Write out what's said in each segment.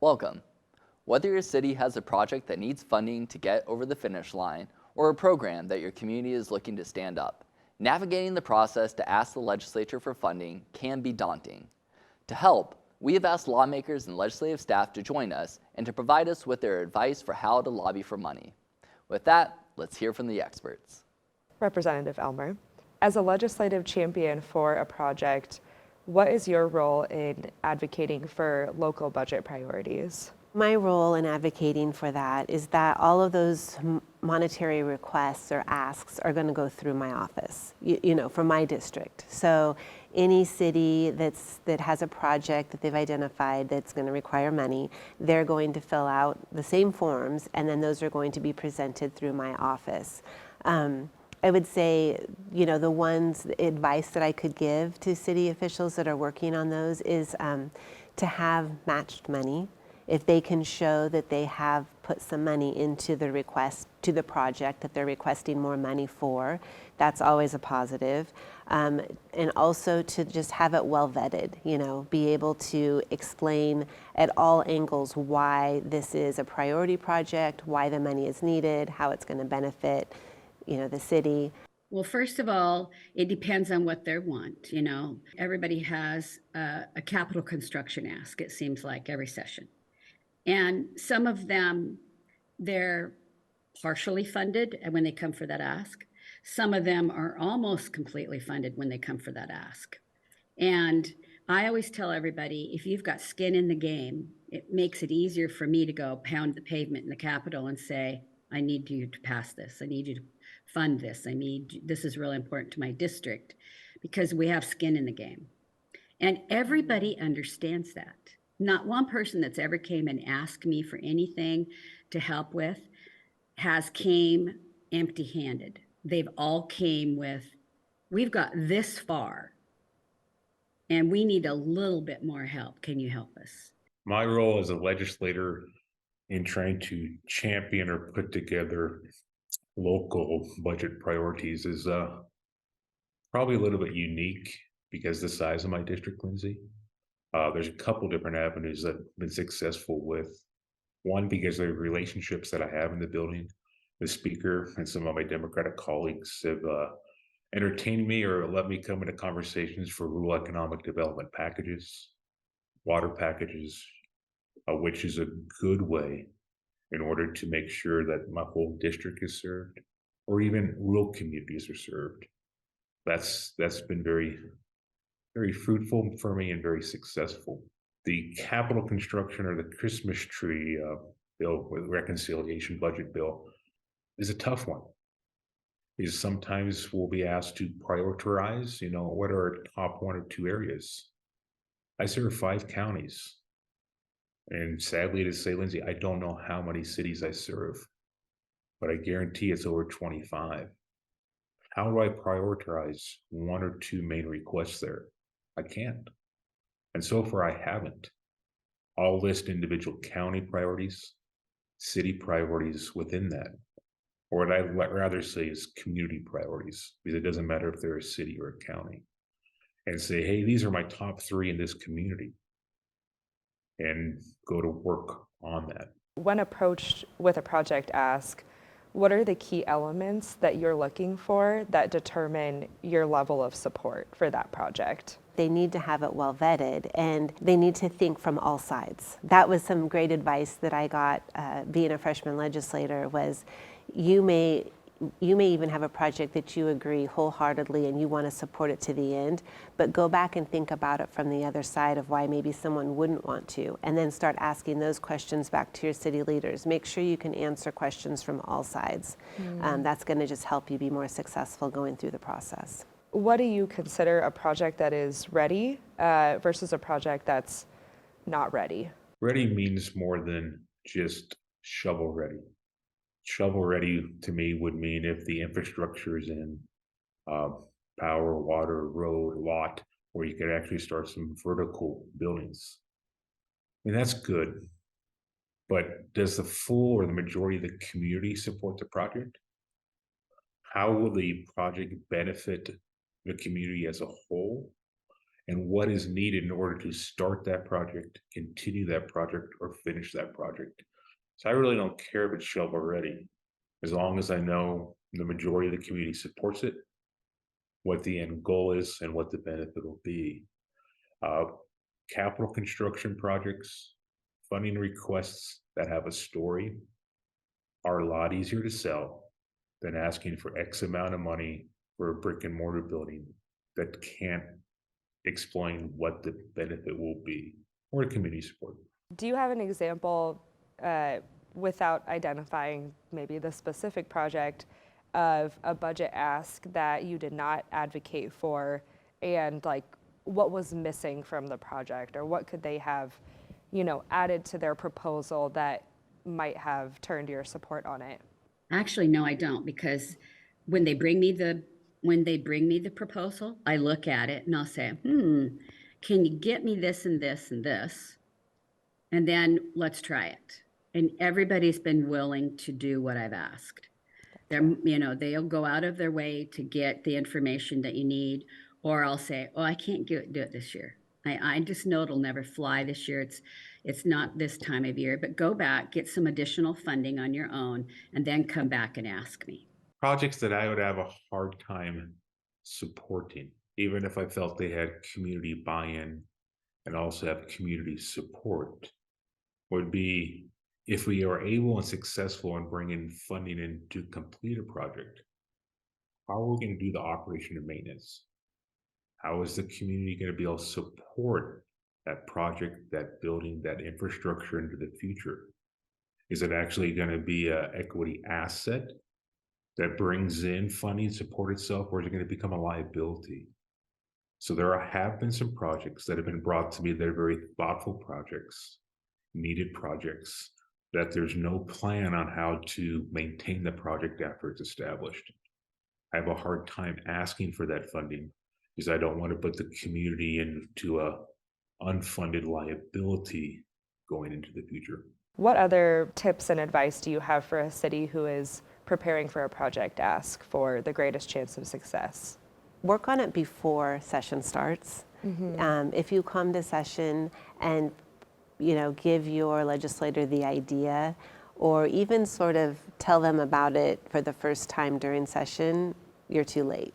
Welcome. Whether your city has a project that needs funding to get over the finish line or a program that your community is looking to stand up, navigating the process to ask the legislature for funding can be daunting. To help, we have asked lawmakers and legislative staff to join us and to provide us with their advice for how to lobby for money. With that, let's hear from the experts. Representative Elmer, as a legislative champion for a project, what is your role in advocating for local budget priorities? My role in advocating for that is that all of those monetary requests or asks are going to go through my office, for my district. So any city that has a project that they've identified that's going to require money, they're going to fill out the same forms, and then those are going to be presented through my office. I would say, the advice that I could give to city officials that are working on those is to have matched money. If they can show that they have put some money into the request, to the project that they're requesting more money for, that's always a positive. And also to just have it well vetted, be able to explain at all angles why this is a priority project, why the money is needed, how it's going to benefit the city. Well, first of all, it depends on what they want. Everybody has a capital construction ask, it seems like, every session. And some of them, they're partially funded when they come for that ask. Some of them are almost completely funded when they come for that ask. And I always tell everybody, if you've got skin in the game, it makes it easier for me to go pound the pavement in the Capitol and say, I need you to pass this. I need you to fund this. This is really important to my district, because we have skin in the game. And everybody understands that. Not one person that's ever came and asked me for anything to help with has came empty-handed. They've all came with, we've got this far and we need a little bit more help. Can you help us? My role as a legislator in trying to champion or put together local budget priorities is probably a little bit unique because the size of my district, Lindsay. There's a couple different avenues that I've been successful with. One, because of the relationships that I have in the building. The speaker and some of my Democratic colleagues have entertained me or let me come into conversations for rural economic development packages, water packages, which is a good way in order to make sure that my whole district is served, or even rural communities are served. That's been very fruitful for me and very successful. The capital construction or the Christmas tree bill with reconciliation budget bill is a tough one. Is sometimes we'll be asked to prioritize, what are our top one or two areas. I serve 5 counties. And sadly to say, Lindsay, I don't know how many cities I serve, but I guarantee it's over 25. How do I prioritize one or two main requests there? I can't. And so far, I haven't. I'll list individual county priorities, city priorities within that. Or what I'd rather say is community priorities, because it doesn't matter if they're a city or a county. And say, hey, these are my top 3 in this community. And go to work on that. When approached with a project ask, what are the key elements that you're looking for that determine your level of support for that project? They need to have it well vetted, and they need to think from all sides. That was some great advice that I got being a freshman legislator was you may even have a project that you agree wholeheartedly and you want to support it to the end, but go back and think about it from the other side of why maybe someone wouldn't want to, and then start asking those questions back to your city leaders. Make sure you can answer questions from all sides. That's going to just help you be more successful going through the process. What do you consider a project that is ready versus a project that's not ready? Ready means more than just shovel ready. Shovel ready to me would mean if the infrastructure is in power, water, road, lot, where you could actually start some vertical buildings. I mean, that's good. But does the full or the majority of the community support the project? How will the project benefit the community as a whole? and what is needed in order to start that project, continue that project, or finish that project. So I really don't care if it's shovel ready, as long as I know the majority of the community supports it, what the end goal is, and what the benefit will be. Uh, Capital construction projects, funding requests that have a story are a lot easier to sell than asking for X amount of money for a brick and mortar building that can't explain what the benefit will be or the community support. Do you have an example, without identifying maybe the specific project, of a budget ask that you did not advocate for, and like what was missing from the project, or what could they have, added to their proposal that might have turned your support on it? Actually, no, I don't, because when they bring me the proposal, I look at it and I'll say, can you get me this and this and this? And then let's try it. And everybody's been willing to do what I've asked. They'll go out of their way to get the information that you need, or I'll say, oh, I can't do it this year. I just know it'll never fly this year. It's not this time of year, but go back, get some additional funding on your own, and then come back and ask me. Projects that I would have a hard time supporting, even if I felt they had community buy-in and also have community support, would be if we are able and successful in bringing funding in to complete a project, how are we going to do the operation and maintenance? How is the community going to be able to support that project, that building, that infrastructure into the future? Is it actually going to be an equity asset that brings in funding to support itself, or is it going to become a liability? So there have been some projects that have been brought to me that are very thoughtful projects, needed projects, that there's no plan on how to maintain the project after it's established. I have a hard time asking for that funding because I don't want to put the community into a unfunded liability going into the future. What other tips and advice do you have for a city who is preparing for a project ask for the greatest chance of success? Work on it before session starts. If you come to session and give your legislator the idea, or even sort of tell them about it for the first time during session, you're too late.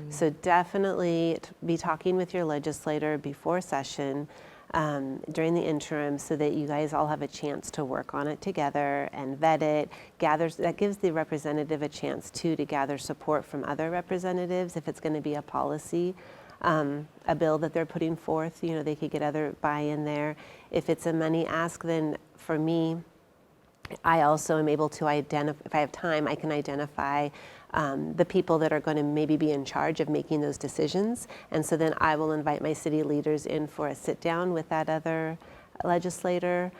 So definitely be talking with your legislator before session, during the interim, so that you guys all have a chance to work on it together and vet it. That gives the representative a chance too to gather support from other representatives if it's going to be a policy. A bill that they're putting forth, they could get other buy-in there. If it's a money ask, then for me, I also am able to identify, if I have time, I can identify the people that are going to maybe be in charge of making those decisions. And so then I will invite my city leaders in for a sit down with that other legislator,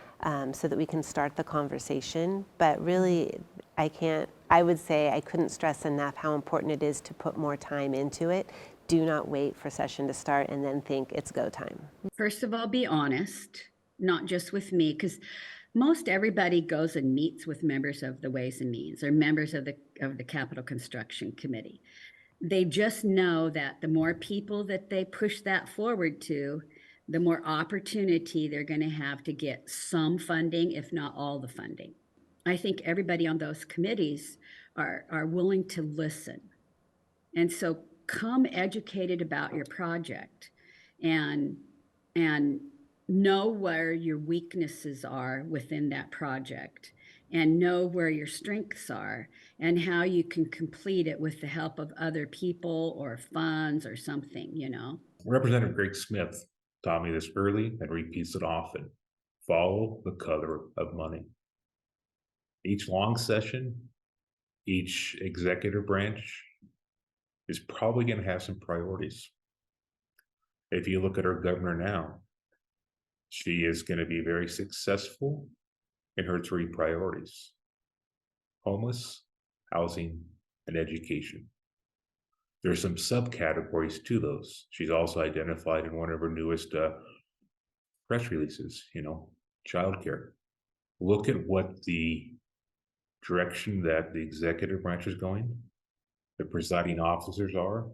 so that we can start the conversation. But really, I would say I couldn't stress enough how important it is to put more time into it. Do not wait for session to start and then think it's go time. First of all, be honest, not just with me, because most everybody goes and meets with members of the Ways and Means or members of the Capital Construction Committee. They just know that the more people that they push that forward to, the more opportunity they're going to have to get some funding, if not all the funding. I think everybody on those committees are willing to listen. And so come educated about your project and know where your weaknesses are within that project, and know where your strengths are and how you can complete it with the help of other people or funds or something, Representative Greg Smith taught me this early and repeats it often. Follow the color of money. Each long session, each executive branch is probably going to have some priorities. If you look at our governor now, she is going to be very successful in her three priorities: homeless, housing, and education. There's some subcategories to those. She's also identified in one of her newest press releases, childcare. Look at what the direction that the executive branch is going, the presiding officers are,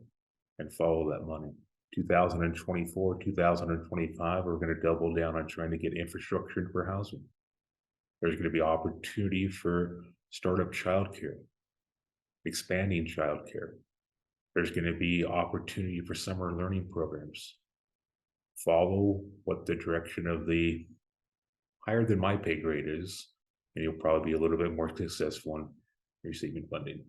and follow that money. 2024, 2025, we're going to double down on trying to get infrastructure for housing. There's going to be opportunity for startup childcare, expanding childcare. There's going to be opportunity for summer learning programs. Follow what the direction of the higher than my pay grade is, and you'll probably be a little bit more successful in receiving funding.